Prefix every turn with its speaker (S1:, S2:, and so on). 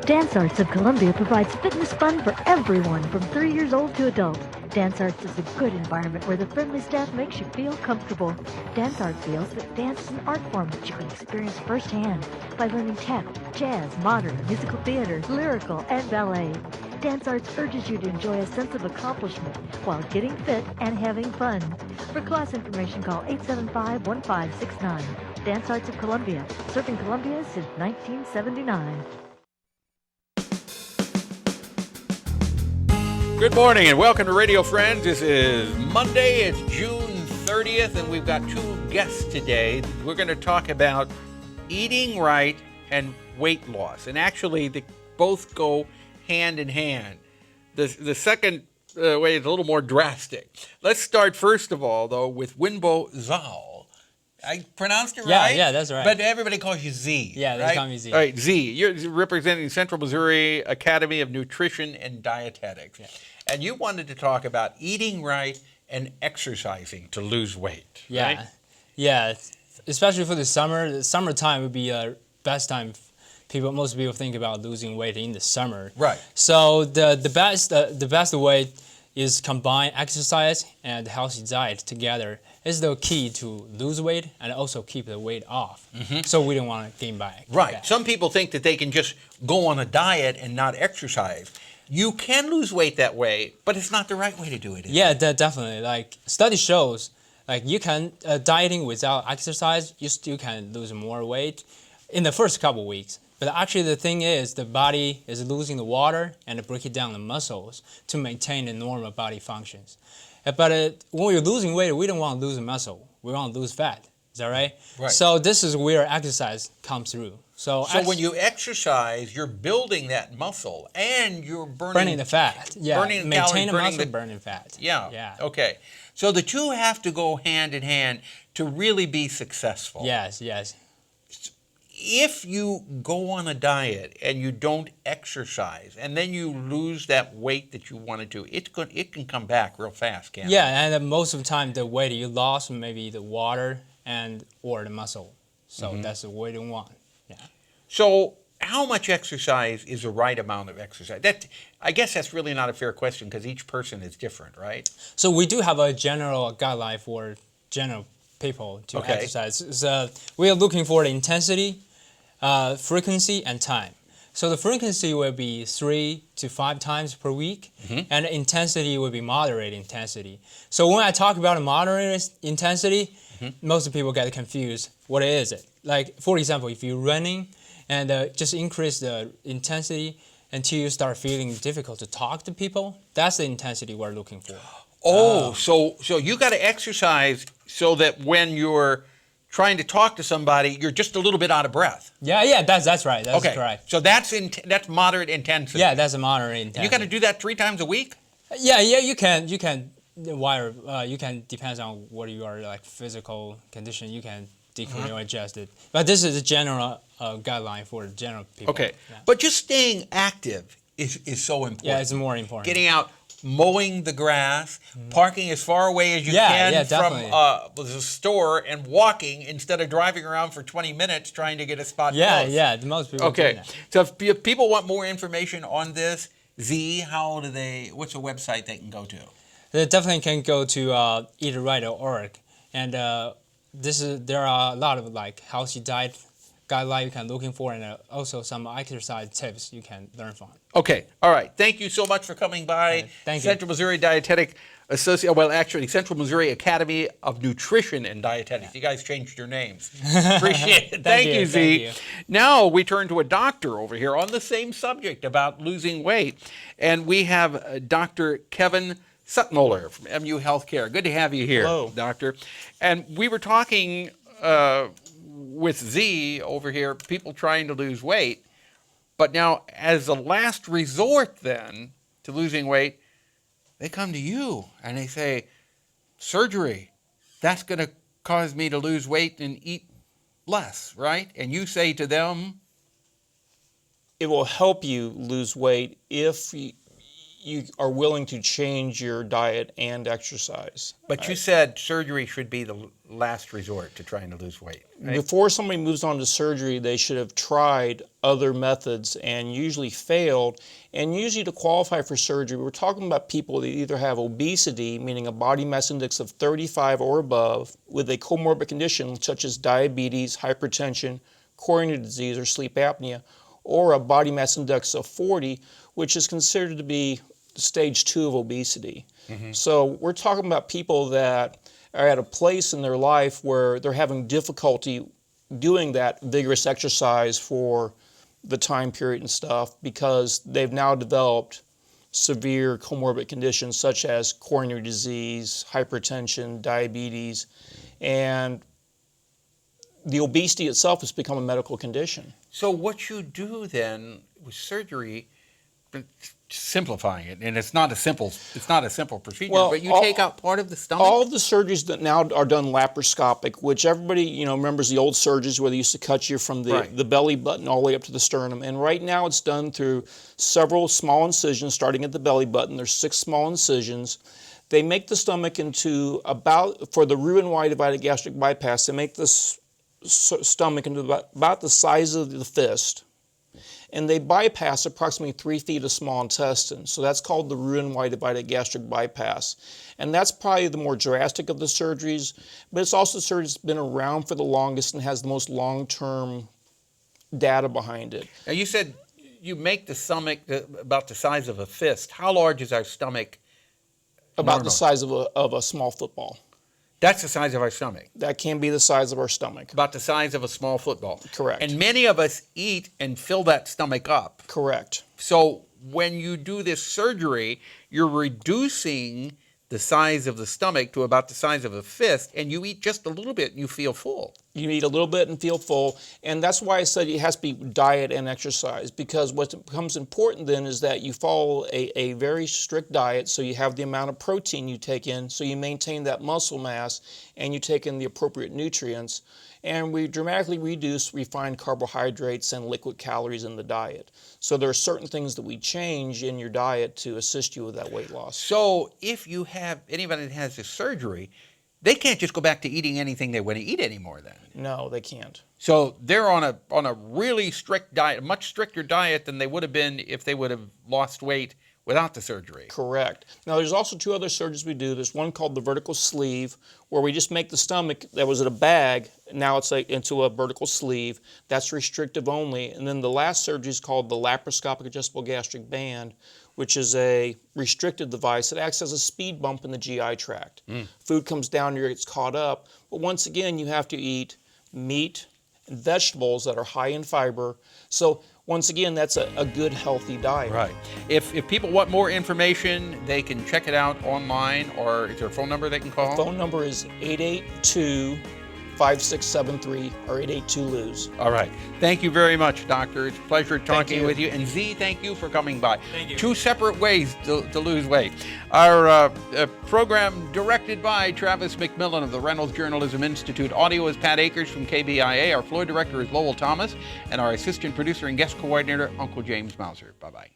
S1: Dance Arts of Columbia provides fitness fun for everyone from 3 years old to adult. Dance Arts is a good environment where the friendly staff makes you feel comfortable. Dance Arts feels that dance is an art form that you can experience firsthand by learning tap, jazz, modern, musical theater, lyrical, and ballet. Dance Arts urges you to enjoy a sense of accomplishment while getting fit and having fun. For class information, call 875-1569. Dance Arts of Columbia, serving Columbia since 1979.
S2: Good morning and welcome to Radio Friends. This is Monday, it's June 30th, and we've got two guests today. We're going to talk about eating right and weight loss. And actually, they both go hand in hand. The second way is a little more drastic. Let's start, first of all, though, with WENBO ZHAO. I pronounced it right?
S3: Yeah, that's right.
S2: But everybody calls you Z.
S3: Yeah, they call me Z.
S2: All right, Z. You're representing Central Missouri Academy of Nutrition and Dietetics. Yeah. And you wanted to talk about eating right and exercising to lose weight.
S3: Yeah,
S2: right?
S3: Yeah. Especially for the summer. The summertime would be a best time. Most people think about losing weight in the summer.
S2: Right.
S3: So the best way is combine exercise and healthy diet together. Is the key to lose weight and also keep the weight off. Mm-hmm. So we don't want to gain back.
S2: Right.
S3: Back.
S2: Some people think that they can just go on a diet and not exercise. You can lose weight that way, but it's not the right way to do it.
S3: Yeah, definitely. Like study shows, like you can dieting without exercise, you still can lose more weight in the first couple weeks. But actually, the thing is, the body is losing the water and breaking down the muscles to maintain the normal body functions. But when we're losing weight, we don't want to lose muscle. We want to lose fat. Is that right?
S2: Right.
S3: So this is where exercise comes through. So
S2: when you exercise, you're building that muscle and you're
S3: burning the fat. Yeah.
S2: Burning
S3: maintain
S2: calories,
S3: the muscle, burning fat.
S2: Yeah.
S3: Yeah.
S2: Okay. So the two have to go hand in hand to really be successful.
S3: Yes.
S2: If you go on a diet and you don't exercise and then you lose that weight that you wanted to, it can come back real fast, can't it?
S3: Yeah, and most of the time the weight you lost maybe the water or the muscle. So that's the weight you want. Yeah.
S2: So how much exercise is the right amount of exercise? I guess that's really not a fair question because each person is different, right?
S3: So we do have a general guideline for general people to exercise. So we are looking for the intensity, frequency, and time. So the frequency will be 3 to 5 times per week, and the intensity will be moderate intensity. So when I talk about a moderate intensity, most people get confused. What is it? Like, for example, if you're running and just increase the intensity until you start feeling difficult to talk to people, that's the intensity we're looking for.
S2: So you got to exercise so that when you're trying to talk to somebody, you're just a little bit out of breath.
S3: Yeah, that's right. That's correct.
S2: So that's moderate intensity.
S3: Yeah, that's a moderate intensity.
S2: You got to do that 3 times a week?
S3: Yeah, you can. You can depends on what you are like physical condition. You can decrease or adjust it. But this is a general guideline for general people.
S2: Okay,
S3: yeah.
S2: But just staying active is so important.
S3: Yeah, it's more important.
S2: Getting out, mowing the grass, parking as far away as you can from the store, and walking instead of driving around for 20 minutes trying to get a spot close.
S3: Yeah, most people do that.
S2: So if people want more information on this, Z, what's a website they can go to?
S3: They definitely can go to eatright.org, and there are a lot of like healthy diet guidelines you can looking for, and also some exercise tips you can learn from.
S2: Okay, all right. Thank you so much for coming by.
S3: Thank you.
S2: Central Missouri Dietetic Central Missouri Academy of Nutrition and Dietetics. You guys changed your names. Appreciate it. Thank you, Z.
S3: Thank you.
S2: Now we turn to a doctor over here on the same subject about losing weight, and we have Dr. KEVIN Suttmoeller from MU Healthcare. Good to have you here,
S4: Hello.
S2: Doctor. And we were talking with Z over here, people trying to lose weight. But now, as a last resort then to losing weight, they come to you and they say, surgery, that's going to cause me to lose weight and eat less, right? And you say to them,
S4: it will help you lose weight if you are willing to change your diet and exercise.
S2: But you said surgery should be the last resort to trying to lose weight, right?
S4: Before somebody moves on to surgery, they should have tried other methods and usually failed. And usually to qualify for surgery, we're talking about people that either have obesity, meaning a body mass index of 35 or above, with a comorbid condition such as diabetes, hypertension, coronary disease, or sleep apnea, or a body mass index of 40, which is considered to be stage 2 of obesity. So we're talking about people that are at a place in their life where they're having difficulty doing that vigorous exercise for the time period and stuff because they've now developed severe comorbid conditions such as coronary disease, hypertension, diabetes, and the obesity itself has become a medical condition.
S2: So what you do then with surgery, simplifying it, and it's not a simple procedure, but you take out part of the stomach?
S4: All of the surgeries that now are done laparoscopic, which everybody remembers the old surgeries where they used to cut you from the belly button all the way up to the sternum. And right now it's done through several small incisions starting at the belly button. There's 6 small incisions. They make the stomach into for the Roux-en-Y divided gastric bypass, they make this stomach into about the size of the fist. And they bypass approximately 3 feet of small intestine. So that's called the Roux-en-Y divided gastric bypass. And that's probably the more drastic of the surgeries, but it's also the surgery that's been around for the longest and has the most long-term data behind it.
S2: Now you said you make the stomach about the size of a fist. How large is our stomach?
S4: About the size of a small football.
S2: That's the size of our stomach?
S4: That can be the size of our stomach.
S2: About the size of a small football?
S4: Correct.
S2: And many of us eat and fill that stomach up.
S4: Correct.
S2: So when you do this surgery, you're reducing the size of the stomach to about the size of a fist, and you eat just a little bit and you feel full.
S4: You eat a little bit and feel full, and that's why I said it has to be diet and exercise, because what becomes important then is that you follow a very strict diet, so you have the amount of protein you take in, so you maintain that muscle mass, and you take in the appropriate nutrients, and we dramatically reduce refined carbohydrates and liquid calories in the diet. So there are certain things that we change in your diet to assist you with that weight loss.
S2: So if you have anybody that has this surgery, they can't just go back to eating anything they want to eat anymore then.
S4: No, they can't.
S2: So they're on a really strict diet, a much stricter diet than they would have been if they would have lost weight without the surgery.
S4: Correct. Now there's also 2 other surgeries we do. There's one called the vertical sleeve, where we just make the stomach that was in a bag, now it's into a vertical sleeve. That's restrictive only. And then the last surgery is called the laparoscopic adjustable gastric band, which is a restricted device that acts as a speed bump in the GI tract. Food comes down here, gets caught up, but once again you have to eat meat and vegetables that are high in fiber. So once again, that's a good, healthy diet.
S2: Right. If people want more information, they can check it out online, or is there a phone number they can call?
S4: The phone number is 882-5673 or 882-LOSE.
S2: All right. Thank you very much, Doctor. It's a pleasure talking with you. And Z, thank you for coming by.
S3: Thank you. 2
S2: separate ways to lose weight. Our program directed by Travis McMillan of the Reynolds Journalism Institute. Audio is Pat Akers from KBIA. Our floor director is Lowell Thomas. And our assistant producer and guest coordinator, Uncle James Mauser. Bye-bye.